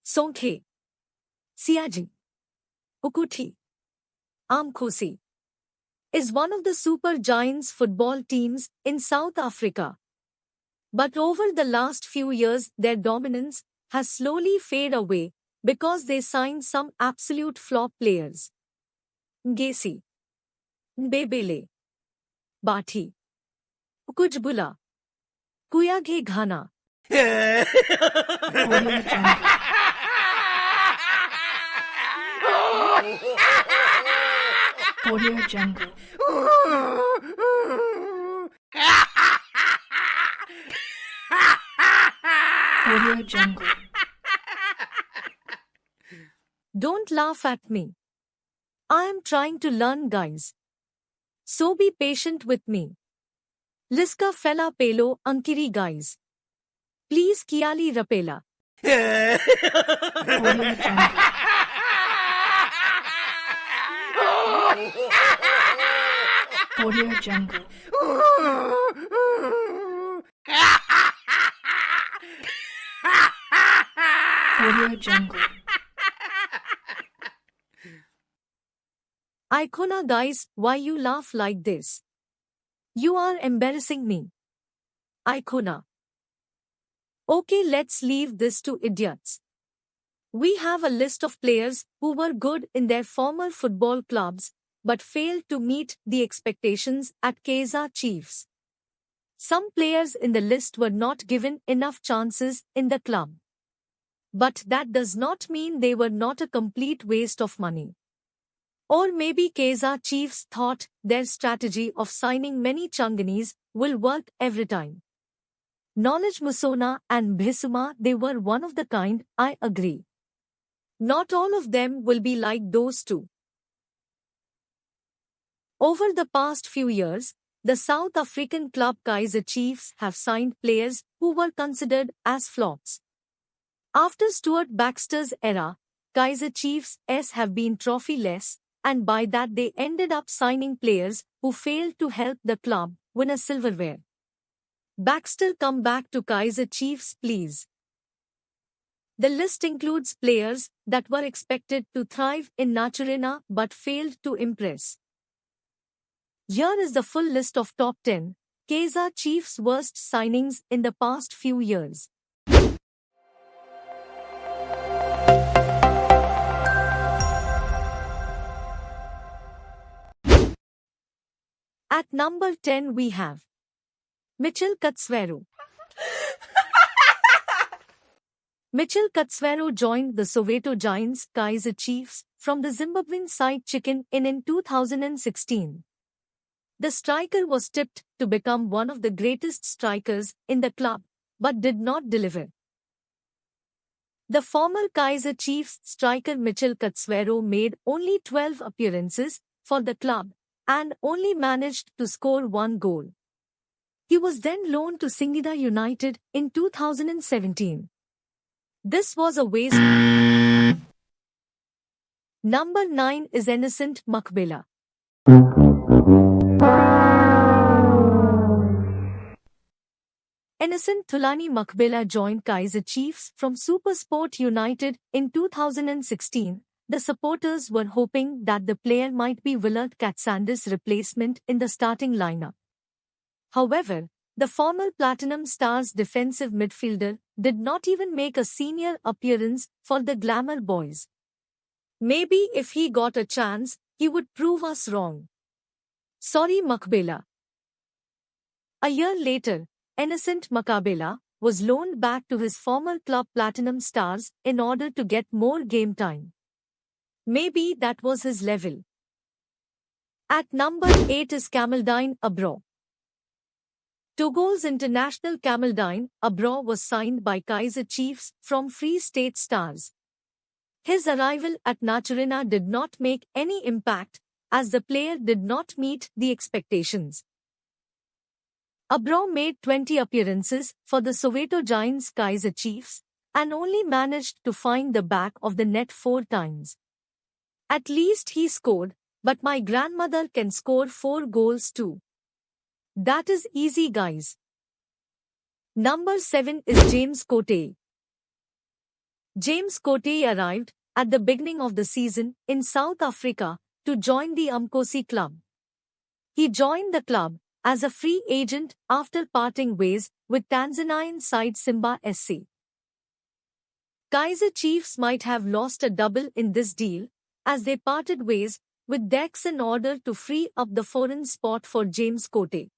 Songkhe, Siaji, Ukuti, Amkhosi is one of the super giants football teams in South Africa. But over the last few years, their dominance has slowly faded away because they signed some absolute flop players. Ngesi, Mbebele, Bati, Kujbula, Kuyaghe Ghana. Audio Jungle. Audio Jungle. Don't laugh at me. I am trying to learn, guys. So be patient with me. Liska fella pelo ankiri, guys. Please kiali rapela. Audio Jungle. Audio Jungle. Audio Jungle. Icona, guys, why you laugh like this? You are embarrassing me. Icona. Okay, let's leave this to idiots. We have a list of players who were good in their former football clubs but failed to meet the expectations at Kaizer Chiefs. Some players in the list were not given enough chances in the club. But that does not mean they were not a complete waste of money. Or maybe Kaizer Chiefs thought their strategy of signing many Changanese will work every time. Knowledge Musona and Bhisuma, they were one of the kind, I agree. Not all of them will be like those two. Over the past few years, the South African club Kaizer Chiefs have signed players who were considered as flops. After Stuart Baxter's era, Kaizer Chiefs have been trophyless, and by that they ended up signing players who failed to help the club win a silverware. Baxter, come back to Kaizer Chiefs, please. The list includes players that were expected to thrive in Naturena but failed to impress. Here is the full list of top 10 Kaizer Chiefs' worst signings in the past few years. At number 10 we have Mitchell Katswero. Mitchell Katswero joined the Soweto Giants Kaizer Chiefs from the Zimbabwean side Chicken Inn in 2016. The striker was tipped to become one of the greatest strikers in the club, but did not deliver. The former Kaizer Chiefs striker Mitchell Katswero made only 12 appearances for the club and only managed to score one goal. He was then loaned to Singida United in 2017. This was a waste. Number 9 is Innocent Makbela. Innocent Thulani Makbela joined Kaizer Chiefs from SuperSport United in 2016. The supporters were hoping that the player might be Willard Katsander's replacement in the starting lineup. However, the former Platinum Stars defensive midfielder did not even make a senior appearance for the Glamour Boys. Maybe if he got a chance, he would prove us wrong. Sorry, Makbela. A year later, Innocent Makabela was loaned back to his former club Platinum Stars in order to get more game time. Maybe that was his level. At number 8 is Kamaldeen Abro. Togo's international Kamaldeen Abro was signed by Kaizer Chiefs from Free State Stars. His arrival at Naturena did not make any impact, as the player did not meet the expectations. Abro made 20 appearances for the Soweto Giants Kaizer Chiefs and only managed to find the back of the net 4 times. At least he scored, but my grandmother can score 4 goals too. That is easy, guys. Number 7 is James Cote. James Cote arrived at the beginning of the season in South Africa to join the Umkosi club. He joined the club as a free agent after parting ways with Tanzanian side Simba SC. Kaizer Chiefs might have lost a double in this deal, as they parted ways with Dex in order to free up the foreign spot for James Cote.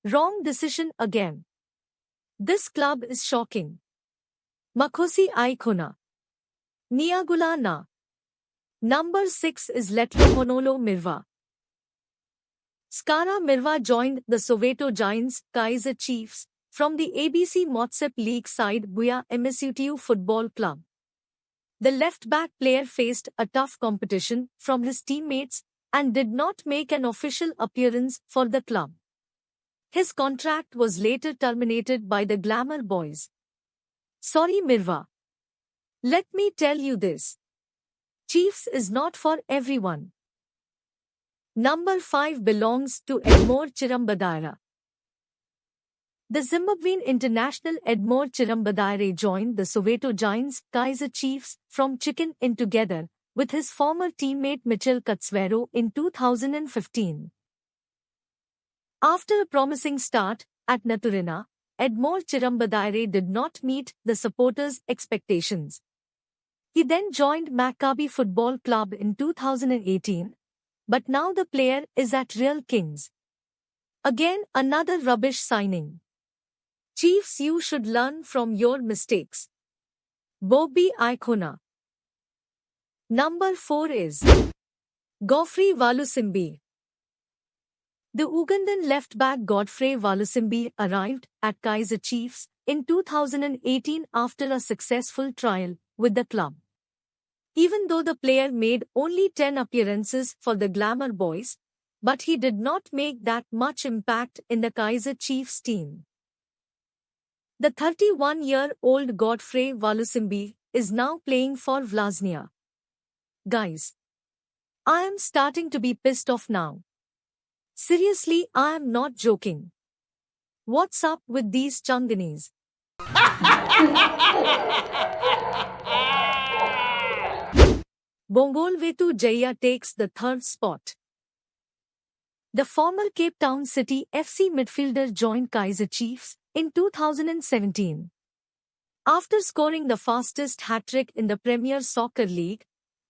Wrong decision again. This club is shocking. Mkhosi Aikona. Niagula na. Number 6 is Letlhonolo Mirwa. Skara Mirwa joined the Soweto Giants Kaizer Chiefs from the ABC Motsep League side Buya MSUTU Football Club. The left-back player faced a tough competition from his teammates and did not make an official appearance for the club. His contract was later terminated by the Glamour Boys. Sorry Mirwa. Let me tell you this. Chiefs is not for everyone. Number 5 belongs to Edmore Chirambadaira. The Zimbabwean international Edmore Chirambadaira joined the Soweto Giants Kaizer Chiefs from Chicken Inn together with his former teammate Mitchell Katswero in 2015. After a promising start at Naturena, Edmore Chirambadaira did not meet the supporters' expectations. He then joined Maccabi Football Club in 2018, but now the player is at Real Kings. Again another rubbish signing. Chiefs, you should learn from your mistakes. Bobby Aikona. Number 4 is Godfrey Walusimbi. The Ugandan left-back Godfrey Walusimbi arrived at Kaizer Chiefs in 2018 after a successful trial with the club. Even though the player made only 10 appearances for the Glamour Boys, but he did not make that much impact in the Kaizer Chiefs team. The 31-year-old Godfrey Walusimbi is now playing for Vllaznia. Guys, I am starting to be pissed off now. Seriously, I am not joking. What's up with these Changanis? Bongolwetu Jaya takes the 3rd spot. The former Cape Town City FC midfielder joined Kaizer Chiefs in 2017. After scoring the fastest hat-trick in the Premier Soccer League,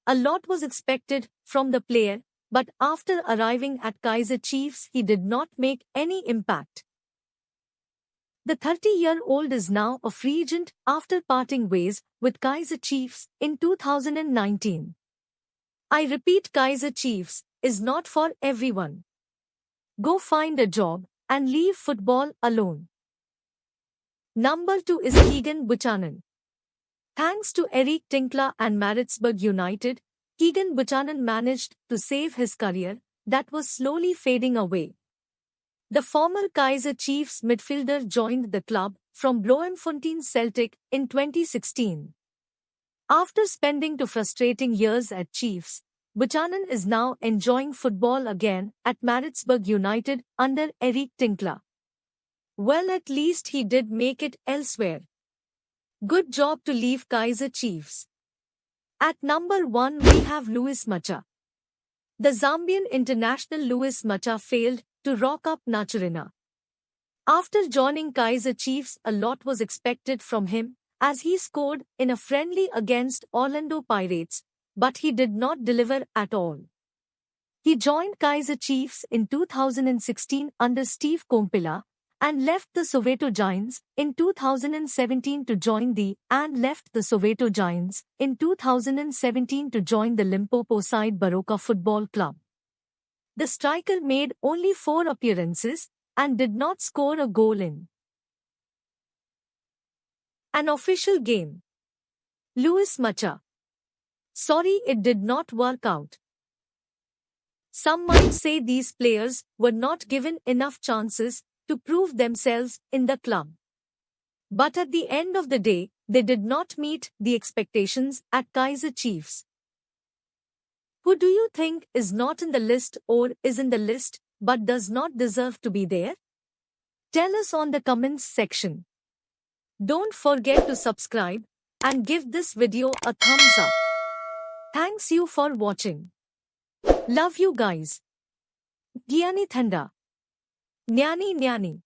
a lot was expected from the player, but after arriving at Kaizer Chiefs he did not make any impact. The 30-year-old is now a free agent after parting ways with Kaizer Chiefs in 2019. I repeat, Kaizer Chiefs is not for everyone. Go find a job and leave football alone. Number 2 is Keegan Buchanan. Thanks to Eric Tinkler and Maritzburg United, Keegan Buchanan managed to save his career that was slowly fading away. The former Kaizer Chiefs midfielder joined the club from Bloemfontein Celtic in 2016. After spending 2 frustrating years at Chiefs, Buchanan is now enjoying football again at Maritzburg United under Eric Tinkler. Well, at least he did make it elsewhere. Good job to leave Kaizer Chiefs. At number 1 we have Louis Macha. The Zambian international Louis Macha failed to rock up Naturena. After joining Kaizer Chiefs, a lot was expected from him, as he scored in a friendly against Orlando Pirates, but he did not deliver at all. He joined Kaizer Chiefs in 2016 under Steve Kompila, and left the Soweto Giants in 2017 to join the Limpopo side Baroka Football Club. The striker made only 4 appearances and did not score a goal in an official game. Louis Macha. Sorry, it did not work out. Some might say these players were not given enough chances to prove themselves in the club. But at the end of the day, they did not meet the expectations at Kaizer Chiefs. Who do you think is not in the list or is in the list but does not deserve to be there? Tell us on the comments section. Don't forget to subscribe and give this video a thumbs up. Thanks you for watching. Love you guys. Gyani Thanda. Nyani Nyani.